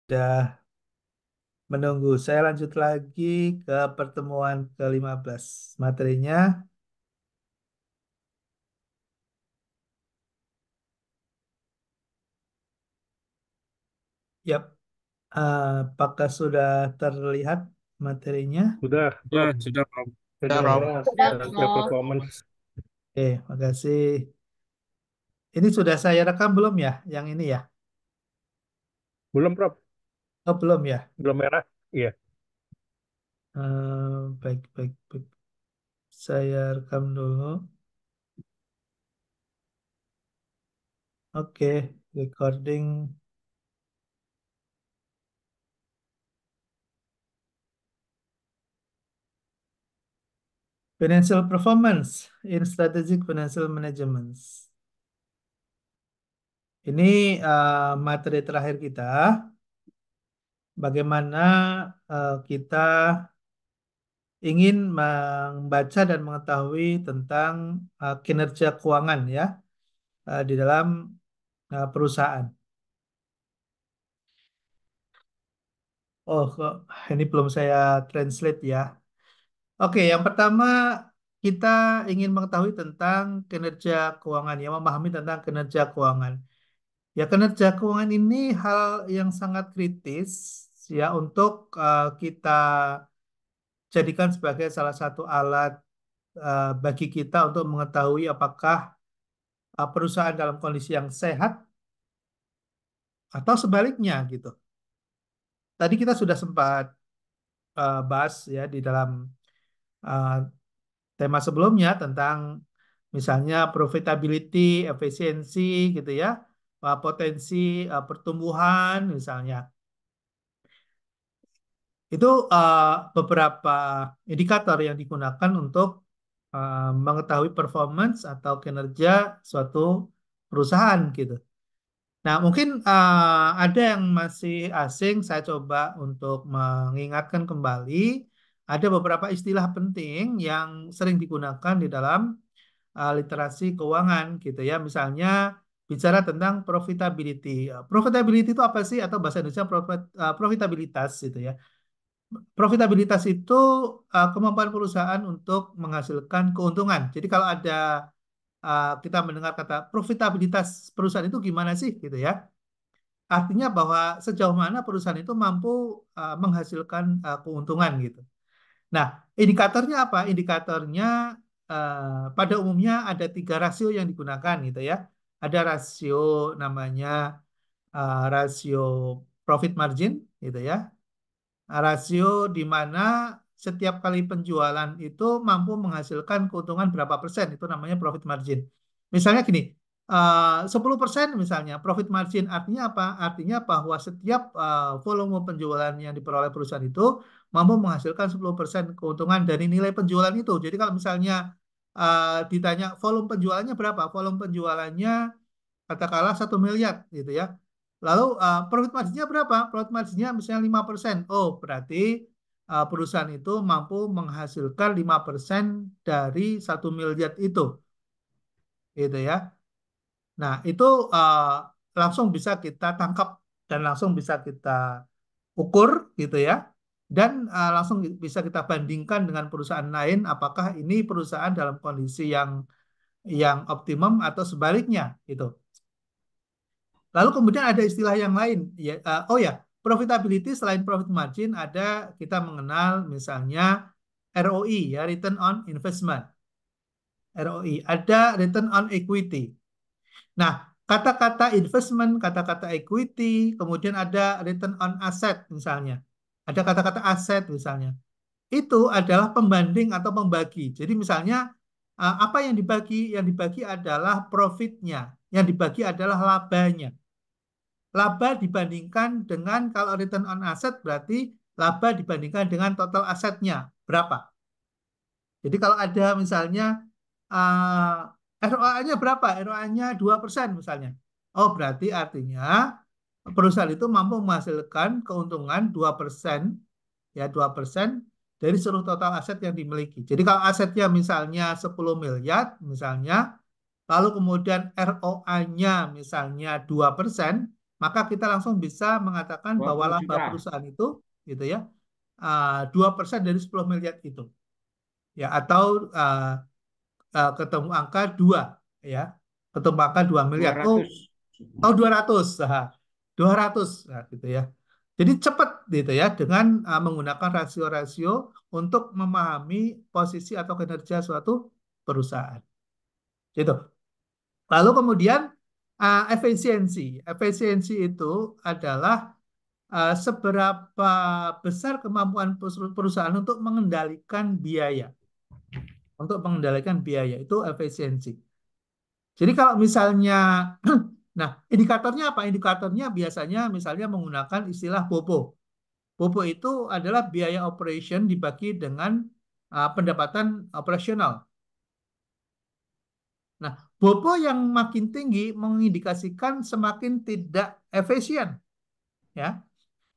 Udah menunggu. Saya lanjut lagi ke pertemuan ke-15. Materinya, yap. Apakah sudah terlihat materinya? Sudah, Ya, Prof. sudah, Prof. Sudah Prof. jelas. Sudah, Kerja Prof. performance. Oke, makasih. Ini sudah saya rekam belum ya? Yang ini ya? Belum, Prof. Oh, belum ya? Belum merah. Iya. Baik, baik, baik. Saya rekam dulu. Oke, recording. Financial performance in strategic financial management. Ini materi terakhir kita. Bagaimana kita ingin membaca dan mengetahui tentang kinerja keuangan ya di dalam perusahaan. Oh, kok ini belum saya translate ya. Oke, yang pertama kita ingin mengetahui tentang kinerja keuangan ya, memahami tentang kinerja keuangan. Ya, kinerja keuangan ini hal yang sangat kritis ya untuk kita jadikan sebagai salah satu alat bagi kita untuk mengetahui apakah perusahaan dalam kondisi yang sehat atau sebaliknya gitu. Tadi kita sudah sempat bahas ya di dalam uh, tema sebelumnya tentang misalnya profitability, efisiensi gitu ya, potensi pertumbuhan misalnya. Itu beberapa indikator yang digunakan untuk mengetahui performance atau kinerja suatu perusahaan gitu. Nah, mungkin ada yang masih asing, saya coba untuk mengingatkan kembali. Ada beberapa istilah penting yang sering digunakan di dalam literasi keuangan gitu ya. Misalnya bicara tentang profitability. Profitability itu apa sih? Atau bahasa Indonesia profitabilitas gitu ya. Profitabilitas itu kemampuan perusahaan untuk menghasilkan keuntungan. Jadi kalau ada kita mendengar kata profitabilitas perusahaan itu gimana sih gitu ya. Artinya bahwa sejauh mana perusahaan itu mampu menghasilkan keuntungan gitu. Nah, indikatornya apa? Indikatornya pada umumnya ada tiga rasio yang digunakan gitu ya. Ada rasio namanya rasio profit margin gitu ya. Rasio di mana setiap kali penjualan itu mampu menghasilkan keuntungan berapa persen, itu namanya profit margin. Misalnya gini, 10% misalnya profit margin artinya apa? Artinya bahwa setiap volume penjualan yang diperoleh perusahaan itu mampu menghasilkan 10% keuntungan dari nilai penjualan itu. Jadi kalau misalnya ditanya volume penjualannya berapa? Volume penjualannya katakanlah 1 miliar gitu ya. Lalu profit marginnya berapa? Profit marginnya misalnya 5%. Oh, berarti perusahaan itu mampu menghasilkan 5% dari 1 miliar itu. Gitu ya. Nah, itu uh, langsung bisa kita tangkap dan langsung bisa kita ukur gitu ya. Dan langsung bisa kita bandingkan dengan perusahaan lain apakah ini perusahaan dalam kondisi yang optimum atau sebaliknya gitu. Lalu kemudian ada istilah yang lain. Ya, oh ya, profitability selain profit margin ada kita mengenal misalnya ROI ya, return on investment. ROI, ada return on equity. Nah, kata-kata investment, kata-kata equity, kemudian ada return on asset misalnya. Ada kata-kata aset misalnya. Itu adalah pembanding atau pembagi. Jadi misalnya apa yang dibagi? Yang dibagi adalah profitnya. Yang dibagi adalah labanya. Laba dibandingkan dengan kalau return on asset berarti laba dibandingkan dengan total asetnya berapa. Jadi kalau ada misalnya ROA-nya berapa? ROA-nya 2% misalnya. Oh, berarti artinya perusahaan itu mampu menghasilkan keuntungan 2%, ya 2% dari seluruh total aset yang dimiliki. Jadi kalau asetnya misalnya 10 miliar misalnya, lalu kemudian ROA-nya misalnya 2%, maka kita langsung bisa mengatakan bahwa 20 laba juta. perusahaan itu gitu ya 2% dari 10 miliar itu ya atau ketemu angka 2 ya ketemu angka 2 miliar 200. oh 200 200 nah, gitu ya jadi cepat gitu ya dengan menggunakan rasio-rasio untuk memahami posisi atau kinerja suatu perusahaan gitu. Lalu kemudian efisiensi. Efisiensi itu adalah seberapa besar kemampuan perusahaan untuk mengendalikan biaya. Untuk mengendalikan biaya itu efisiensi. Jadi kalau misalnya, nah indikatornya apa? Indikatornya biasanya misalnya menggunakan istilah BOPO. BOPO itu adalah biaya operation dibagi dengan pendapatan operasional. Nah, BOPO yang makin tinggi mengindikasikan semakin tidak efisien, ya.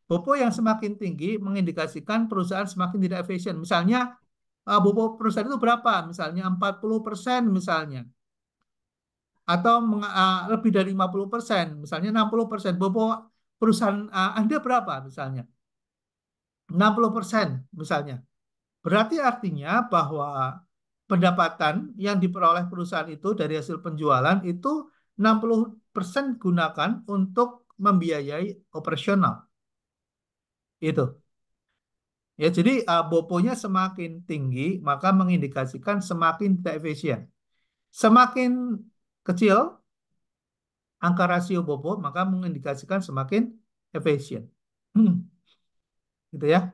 BOPO yang semakin tinggi mengindikasikan perusahaan semakin tidak efisien. Misalnya, BOPO perusahaan itu berapa? Misalnya 40% misalnya. Atau lebih dari 50%, misalnya 60%. BOPO perusahaan Anda berapa misalnya? 60% misalnya. Berarti artinya bahwa pendapatan yang diperoleh perusahaan itu dari hasil penjualan itu 60% gunakan untuk membiayai operasional. Itu. Ya, jadi BOPO-nya semakin tinggi, maka mengindikasikan semakin tidak efisien. Semakin kecil angka rasio BOPO, maka mengindikasikan semakin efisien. Gitu ya.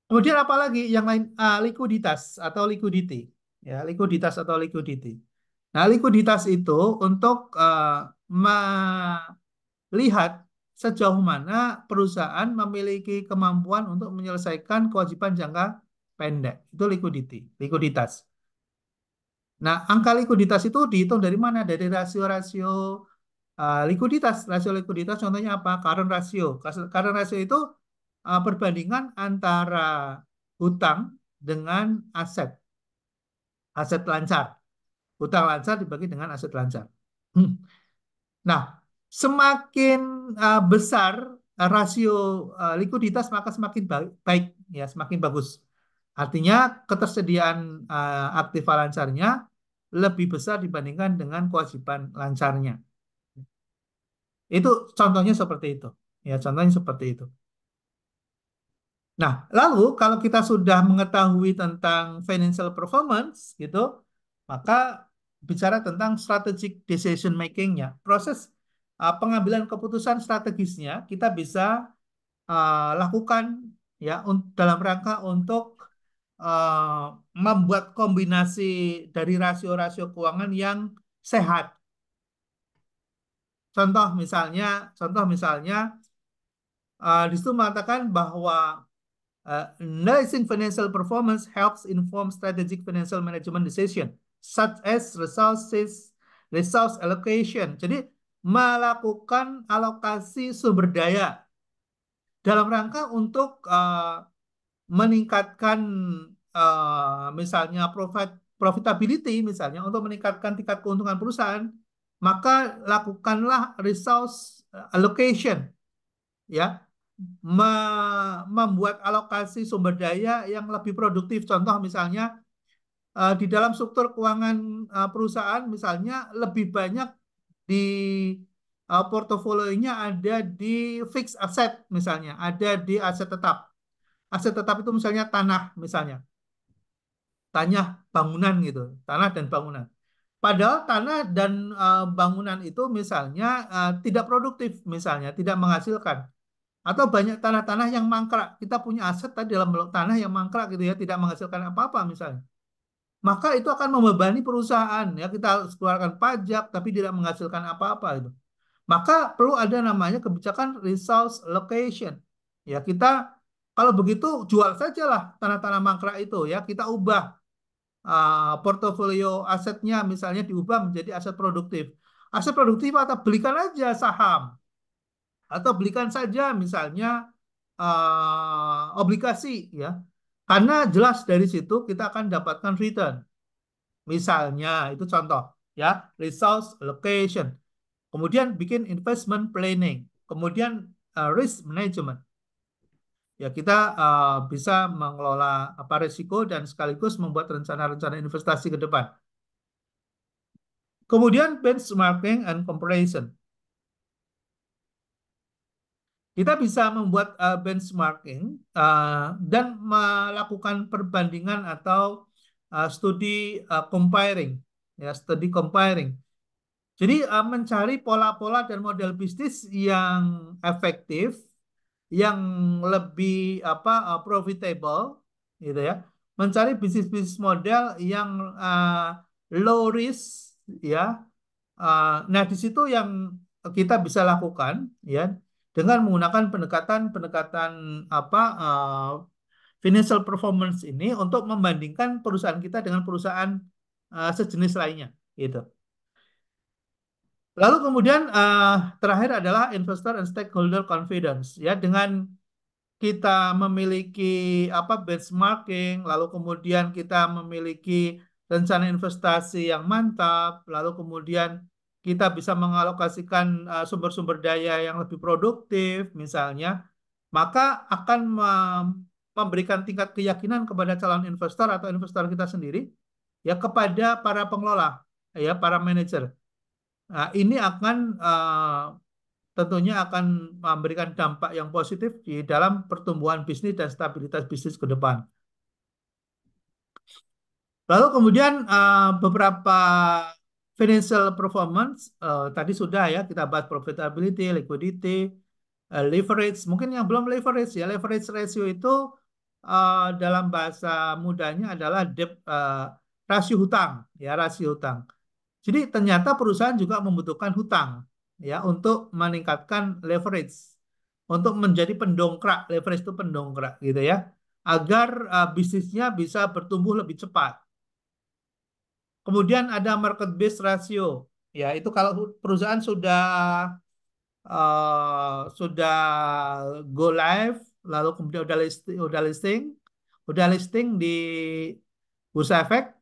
Kemudian apalagi yang lain likuiditas atau liquidity ya likuiditas atau liquidity. Nah likuiditas itu untuk melihat sejauh mana perusahaan memiliki kemampuan untuk menyelesaikan kewajiban jangka pendek itu likuiditas. Nah angka likuiditas itu dihitung dari mana? Dari rasio-rasio rasio likuiditas contohnya apa? Current ratio. Current ratio itu perbandingan antara hutang dengan aset. Aset lancar. Hutang lancar dibagi dengan aset lancar. Nah, semakin besar rasio likuiditas maka semakin baik, ya, semakin bagus. Artinya ketersediaan aktiva lancarnya lebih besar dibandingkan dengan kewajiban lancarnya. Itu contohnya seperti itu. Ya, contohnya seperti itu. Nah, lalu kalau kita sudah mengetahui tentang financial performance gitu, maka bicara tentang strategic decision making-nya, proses pengambilan keputusan strategisnya kita bisa lakukan ya dalam rangka untuk membuat kombinasi dari rasio-rasio keuangan yang sehat. Contoh misalnya di situ mengatakan bahwa analyzing financial performance helps inform strategic financial management decision, such as resource allocation. Jadi melakukan alokasi sumber daya dalam rangka untuk meningkatkan misalnya profitability, misalnya untuk meningkatkan tingkat keuntungan perusahaan, maka lakukanlah resource allocation, ya membuat alokasi sumber daya yang lebih produktif. Contoh misalnya di dalam struktur keuangan perusahaan misalnya lebih banyak di portofolionya ada di fixed asset misalnya, ada di aset tetap. Aset tetap itu misalnya tanah misalnya, tanah bangunan gitu, tanah dan bangunan. Padahal tanah dan bangunan itu misalnya tidak produktif misalnya, tidak menghasilkan. Atau banyak tanah-tanah yang mangkrak. Kita punya aset tadi dalam bentuk tanah yang mangkrak gitu ya, tidak menghasilkan apa-apa misalnya. Maka itu akan membebani perusahaan ya, kita harus keluarkan pajak tapi tidak menghasilkan apa-apa itu. Maka perlu ada namanya kebijakan resource allocation. Ya, kita kalau begitu jual sajalah tanah-tanah mangkrak itu ya, kita ubah portofolio asetnya misalnya diubah menjadi aset produktif. Aset produktif atau belikan aja saham atau belikan saja misalnya obligasi ya. Karena jelas dari situ kita akan dapatkan return. Misalnya itu contoh ya, resource allocation. Kemudian bikin investment planning, kemudian risk management. Ya, kita bisa mengelola apa risiko dan sekaligus membuat rencana-rencana investasi ke depan. Kemudian benchmarking and comparison. Kita bisa membuat benchmarking dan melakukan perbandingan atau studi comparing, ya, studi comparing. Jadi mencari pola-pola dan model bisnis yang efektif, yang lebih profitable, gitu ya. Mencari bisnis-bisnis model yang low risk, ya. Nah, di situ yang kita bisa lakukan, ya, dengan menggunakan pendekatan-pendekatan apa financial performance ini untuk membandingkan perusahaan kita dengan perusahaan sejenis lainnya, gitu. Lalu kemudian terakhir adalah investor and stakeholder confidence, ya, dengan kita memiliki apa benchmarking, lalu kemudian kita memiliki rencana investasi yang mantap, lalu kemudian kita bisa mengalokasikan sumber-sumber daya yang lebih produktif misalnya, maka akan memberikan tingkat keyakinan kepada calon investor atau investor kita sendiri, ya, kepada para pengelola, ya, para manajer. Nah, ini akan tentunya akan memberikan dampak yang positif di dalam pertumbuhan bisnis dan stabilitas bisnis ke depan. Lalu kemudian beberapa financial performance tadi sudah, ya, kita bahas profitability, liquidity, leverage. Mungkin yang belum leverage, ya, leverage ratio itu dalam bahasa mudahnya adalah debt rasio hutang, ya, rasio hutang. Jadi ternyata perusahaan juga membutuhkan hutang, ya, untuk meningkatkan leverage, untuk menjadi pendongkrak. Leverage itu pendongkrak, gitu ya, agar bisnisnya bisa bertumbuh lebih cepat. Kemudian ada market based ratio, ya, itu kalau perusahaan sudah go live, lalu kemudian udah listing di Bursa Efek,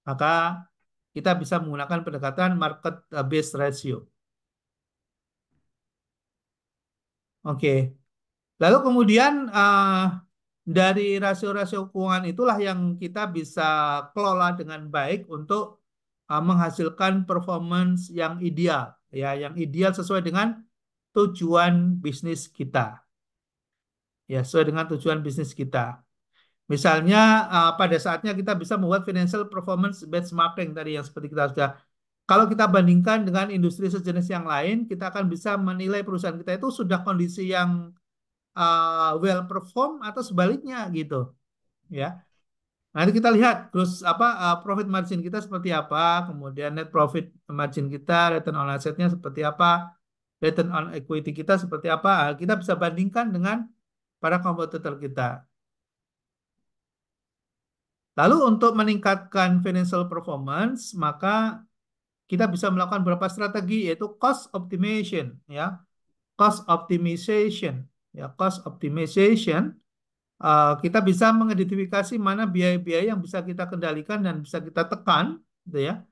maka kita bisa menggunakan pendekatan market based ratio. Oke. Lalu kemudian dari rasio-rasio keuangan itulah yang kita bisa kelola dengan baik untuk menghasilkan performance yang ideal, ya, yang ideal sesuai dengan tujuan bisnis kita, ya, sesuai dengan tujuan bisnis kita. Misalnya pada saatnya kita bisa membuat financial performance benchmarking tadi yang seperti kita sudah. Kalau kita bandingkan dengan industri sejenis yang lain, kita akan bisa menilai perusahaan kita itu sudah kondisi yang well perform atau sebaliknya, gitu, ya. Nanti kita lihat terus profit margin kita seperti apa, kemudian net profit margin kita, return on assetnya seperti apa, return on equity kita seperti apa. Kita bisa bandingkan dengan para kompetitor kita. Lalu untuk meningkatkan financial performance, maka kita bisa melakukan beberapa strategi, yaitu cost optimization, ya, cost optimization, ya, cost optimization. Kita bisa mengidentifikasi mana biaya-biaya yang bisa kita kendalikan dan bisa kita tekan, gitu ya.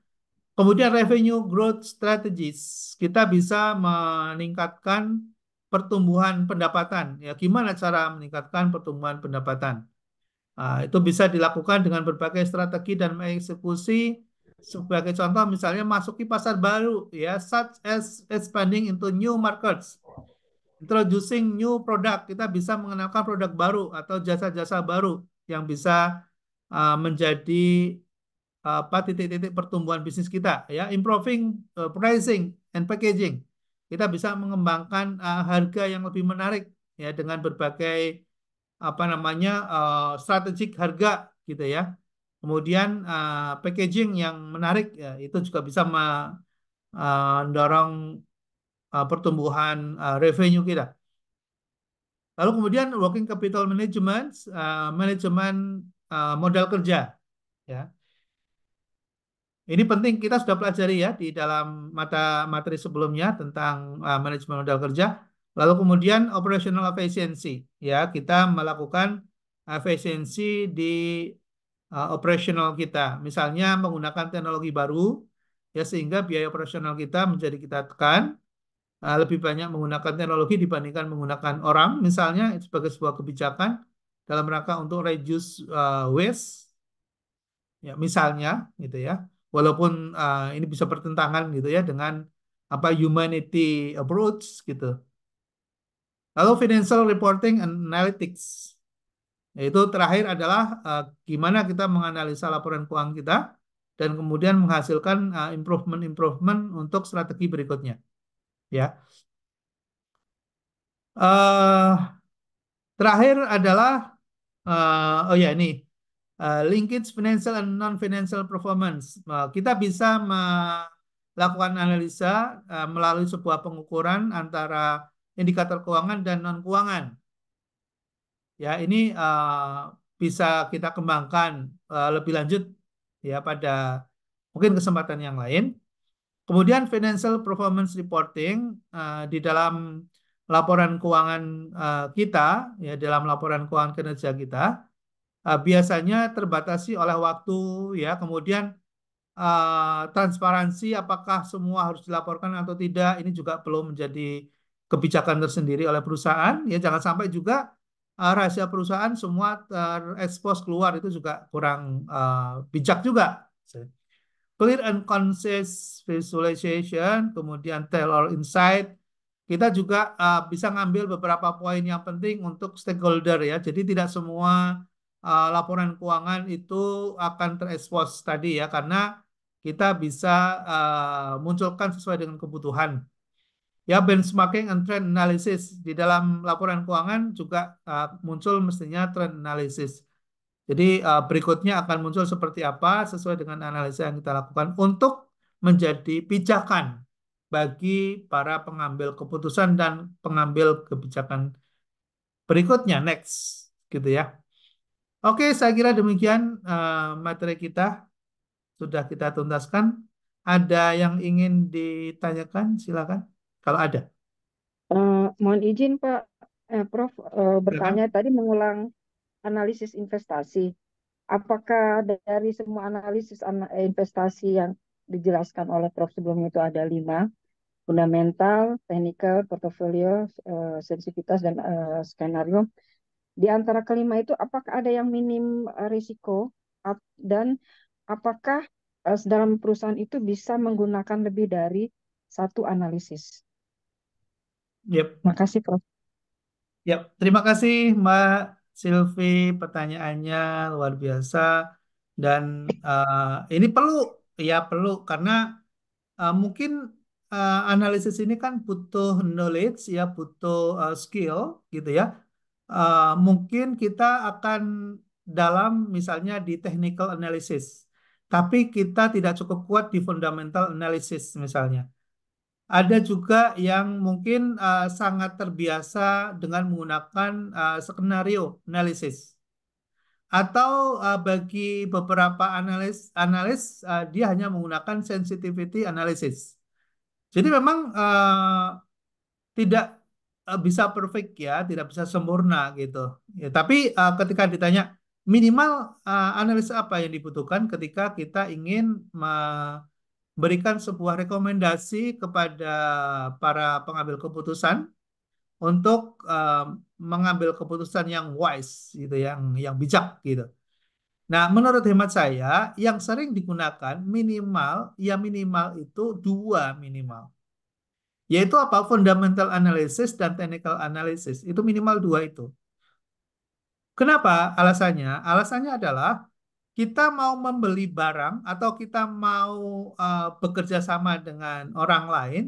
Kemudian revenue growth strategies, kita bisa meningkatkan pertumbuhan pendapatan. Ya, gimana cara meningkatkan pertumbuhan pendapatan? Itu bisa dilakukan dengan berbagai strategi dan mengeksekusi. Sebagai contoh, misalnya masuki pasar baru, ya, such as expanding into new markets, introducing new product. Kita bisa mengenalkan produk baru atau jasa-jasa baru yang bisa menjadi titik-titik pertumbuhan bisnis kita, ya. Improving pricing and packaging, kita bisa mengembangkan harga yang lebih menarik, ya, dengan berbagai strategik harga, gitu ya. Kemudian packaging yang menarik, ya, itu juga bisa mendorong pertumbuhan revenue kita. Lalu kemudian working capital management, manajemen modal kerja, ya. Ini penting, kita sudah pelajari, ya, di dalam mata materi sebelumnya tentang manajemen modal kerja. Lalu kemudian operational efficiency, ya, kita melakukan efisiensi di operational kita. Misalnya menggunakan teknologi baru ya sehingga biaya operasional kita menjadi kita tekan, lebih banyak menggunakan teknologi dibandingkan menggunakan orang, misalnya sebagai sebuah kebijakan dalam rangka untuk reduce waste, ya misalnya gitu ya. Walaupun ini bisa bertentangan gitu ya dengan apa humanity approach gitu. Lalu financial reporting and analytics, yaitu terakhir adalah gimana kita menganalisa laporan keuangan kita dan kemudian menghasilkan improvement-improvement untuk strategi berikutnya. Ya, eh terakhir adalah oh ya ini linkage financial and non-financial performance. Kita bisa melakukan analisa melalui sebuah pengukuran antara indikator keuangan dan non keuangan. Ya, ini bisa kita kembangkan lebih lanjut ya pada mungkin kesempatan yang lain. Kemudian financial performance reporting di dalam laporan keuangan kita, ya dalam laporan keuangan kinerja kita, biasanya terbatasi oleh waktu, ya. Kemudian transparansi apakah semua harus dilaporkan atau tidak, ini juga perlu menjadi kebijakan tersendiri oleh perusahaan. Ya, jangan sampai juga rahasia perusahaan semua terekspos keluar, itu juga kurang bijak juga. Clear and concise visualization, kemudian tailor insight. Kita juga bisa ngambil beberapa poin yang penting untuk stakeholder ya. Jadi tidak semua laporan keuangan itu akan terekspos tadi ya, karena kita bisa munculkan sesuai dengan kebutuhan. Ya, benchmarking and trend analysis di dalam laporan keuangan juga muncul mestinya trend analysis. Jadi berikutnya akan muncul seperti apa sesuai dengan analisa yang kita lakukan untuk menjadi pijakan bagi para pengambil keputusan dan pengambil kebijakan berikutnya, next, gitu ya. Oke, saya kira demikian materi kita sudah kita tuntaskan. Ada yang ingin ditanyakan, silakan. Kalau ada, Mohon izin Pak, Prof, bertanya silakan. tadi mengulang analisis investasi. Apakah dari semua analisis investasi yang dijelaskan oleh Prof sebelumnya itu ada 5, fundamental, technical, portfolio, sensitivitas, dan skenario. Di antara kelima itu apakah ada yang minim risiko dan apakah dalam perusahaan itu bisa menggunakan lebih dari satu analisis? Yep. Makasih Prof. Ya, terima kasih Mbak Silvi, pertanyaannya luar biasa dan ini perlu, ya perlu karena mungkin analisis ini kan butuh knowledge ya, butuh skill gitu ya. Mungkin kita akan dalam misalnya di technical analysis, tapi kita tidak cukup kuat di fundamental analysis misalnya. Ada juga yang mungkin sangat terbiasa dengan menggunakan skenario analisis. Atau bagi beberapa analis analis dia hanya menggunakan sensitivity analysis. Jadi memang tidak bisa perfect ya, tidak bisa sempurna gitu. Ya, tapi ketika ditanya minimal analis apa yang dibutuhkan ketika kita ingin memberikan sebuah rekomendasi kepada para pengambil keputusan untuk mengambil keputusan yang wise gitu, yang bijak gitu. Nah, menurut hemat saya, yang sering digunakan minimal, ya minimal itu dua minimal. Yaitu apa? Fundamental analysis dan technical analysis. Itu minimal dua itu. Kenapa? Alasannya? Alasannya adalah kita mau membeli barang atau kita mau bekerja sama dengan orang lain,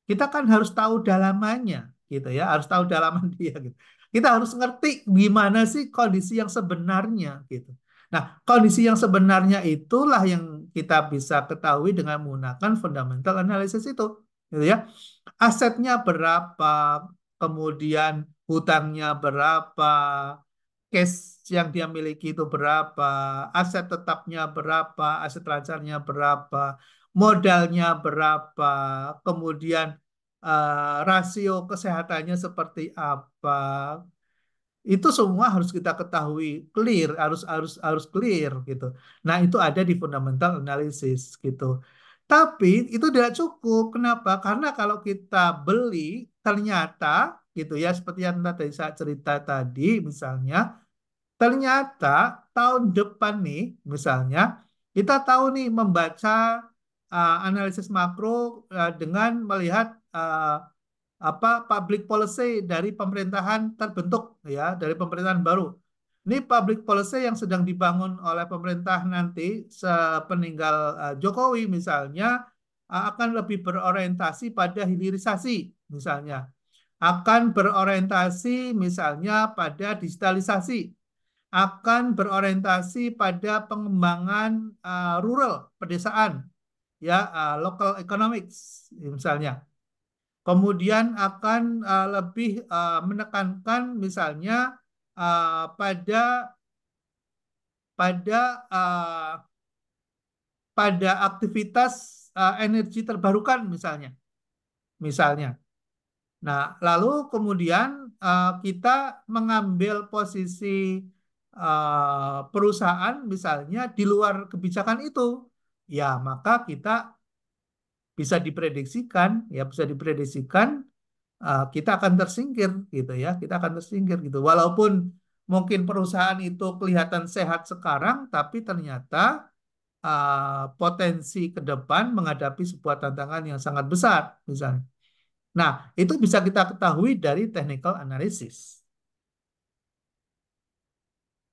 kita kan harus tahu dalamannya, gitu ya, harus tahu dalaman dia, gitu. Kita harus ngerti gimana sih kondisi yang sebenarnya, gitu. Nah, kondisi yang sebenarnya itulah yang kita bisa ketahui dengan menggunakan fundamental analysis itu, gitu ya. Asetnya berapa, kemudian hutangnya berapa, cash yang dia miliki itu berapa, aset tetapnya berapa, aset lancarnya berapa, modalnya berapa, kemudian rasio kesehatannya seperti apa. Itu semua harus kita ketahui clear, harus clear gitu. Nah, itu ada di fundamental analysis gitu. Tapi itu tidak cukup. Kenapa? Karena kalau kita beli, ternyata gitu ya, seperti yang tadi saya cerita tadi, misalnya, ternyata tahun depan nih, misalnya, kita tahu nih membaca analisis makro dengan melihat apa public policy dari pemerintahan terbentuk ya, dari pemerintahan baru. Ini public policy yang sedang dibangun oleh pemerintah nanti sepeninggal Jokowi misalnya akan lebih berorientasi pada hilirisasi misalnya. Akan berorientasi misalnya pada digitalisasi, akan berorientasi pada pengembangan rural, pedesaan, ya, local economics misalnya. Kemudian akan lebih menekankan misalnya pada pada uh, pada aktivitas energi terbarukan misalnya. Misalnya. Nah, lalu kemudian kita mengambil posisi perusahaan misalnya di luar kebijakan itu. Ya, maka kita bisa diprediksikan kita akan tersingkir gitu ya, kita akan tersingkir gitu. Walaupun mungkin perusahaan itu kelihatan sehat sekarang, tapi ternyata potensi ke depan menghadapi sebuah tantangan yang sangat besar misalnya. Nah, itu bisa kita ketahui dari technical analysis.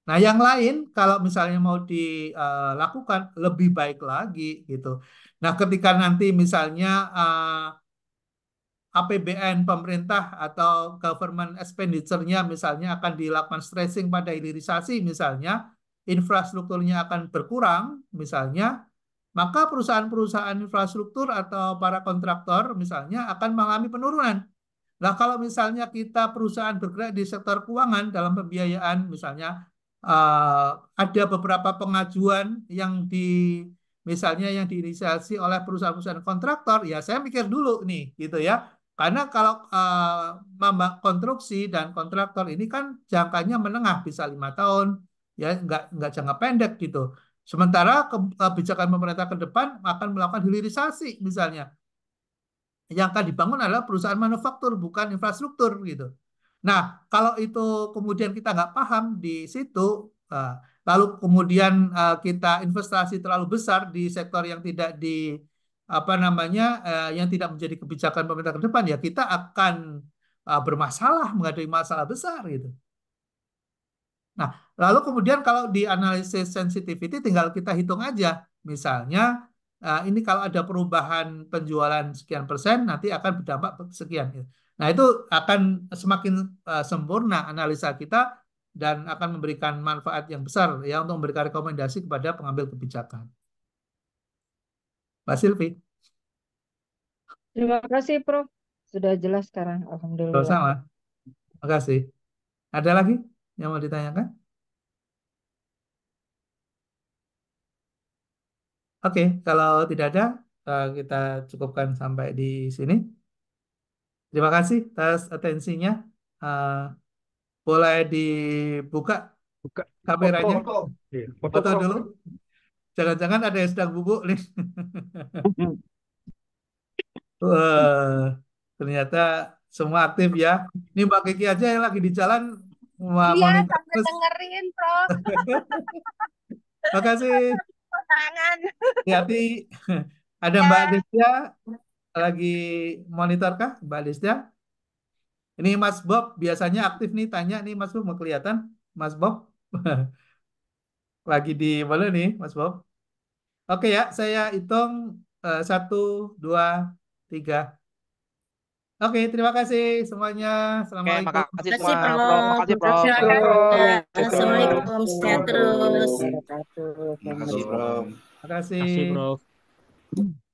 Nah, yang lain kalau misalnya mau dilakukan lebih baik lagi gitu. Nah, ketika nanti misalnya APBN pemerintah atau government expenditure-nya misalnya akan dilakukan stressing pada hilirisasi misalnya, infrastrukturnya akan berkurang misalnya, maka perusahaan-perusahaan infrastruktur atau para kontraktor misalnya akan mengalami penurunan. Nah, kalau misalnya kita perusahaan bergerak di sektor keuangan dalam pembiayaan misalnya ada beberapa pengajuan yang misalnya yang diinisiasi oleh perusahaan-perusahaan kontraktor, ya saya mikir dulu nih gitu ya. Karena kalau konstruksi dan kontraktor ini kan jangkanya menengah bisa 5 tahun, ya nggak jangka pendek gitu. Sementara kebijakan pemerintah ke depan akan melakukan hilirisasi misalnya. Yang akan dibangun adalah perusahaan manufaktur, bukan infrastruktur gitu. Nah, kalau itu kemudian kita nggak paham di situ, lalu kemudian kita investasi terlalu besar di sektor yang tidak apa namanya, yang tidak menjadi kebijakan pemerintah ke depan, ya kita akan bermasalah, menghadapi masalah besar gitu. Nah, lalu kemudian kalau di analisis sensitivity tinggal kita hitung aja. Misalnya, ini kalau ada perubahan penjualan sekian persen, nanti akan berdampak sekian. Nah, itu akan semakin sempurna analisa kita dan akan memberikan manfaat yang besar ya untuk memberikan rekomendasi kepada pengambil kebijakan. Mbak Silvi, Terima kasih, Prof. Sudah jelas sekarang, Alhamdulillah. sama. Terima kasih. Ada lagi yang mau ditanyakan? Oke, kalau tidak ada, kita cukupkan sampai di sini. Terima kasih atas atensinya. Eh, Boleh dibuka Buka foto. kameranya, Iya, foto foto Prof. dulu. Jangan-jangan ada yang sedang bubuk nih. Wah, ternyata semua aktif ya. Ini Mbak Kiki aja yang lagi di jalan Iya, monitor sambil terus. dengerin, Prof. Makasih. Tangan. Hati-hati. Ada Mbak Ya, Destia lagi monitor kah, Mbak Destia? Ini Mas Bob biasanya aktif nih, tanya nih Mas Bob mau kelihatan, Mas Bob lagi di mana nih, Mas Bob? Oke ya, saya hitung 1, 2, 3. Oke, terima kasih semuanya. Oke, Assalamualaikum. makasih makasih, semua, Prof. Prof. Makasih, Terima Prof. kasih, Terima kasih, Prof. Prof. Ya, Assalamualaikum. Assalamualaikum. Sehat Warahmatullahi terus. wabarakatuh. Terima Selamat kasih. Makasih, Bro. Terima kasih. Kasih, Bro.